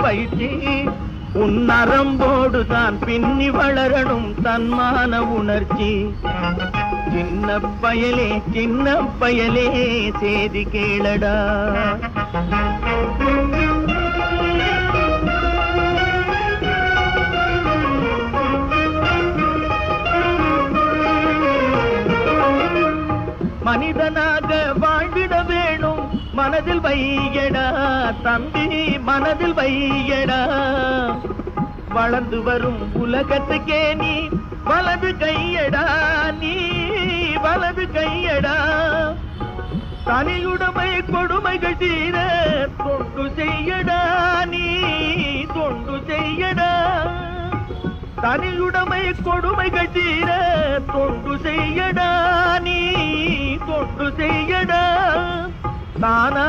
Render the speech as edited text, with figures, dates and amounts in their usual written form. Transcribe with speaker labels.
Speaker 1: பயிற்சி உன் நரம்போடு தான் பின்னி வளரணும் தன்மான உணர்ச்சி. சின்ன பயலே சேதி கேளடா. மனிதனாக வாழ்ந்திட வேணும் மனதில் வையடா தம்பி, மனதில் வையடா. வளர்ந்து வரும் உலகத்துக்கே நீ வலது கையடா, நீ வலது கையடா. தனியுடைமை கொடுமைகள் தீர தொண்டு செய்யடா, நீ தொண்டு செய்யடா. தனியுடைமை கொடுமைகள் தீர தொண்டு செய்யடா, நீ தொண்டு செய்யடா. தானா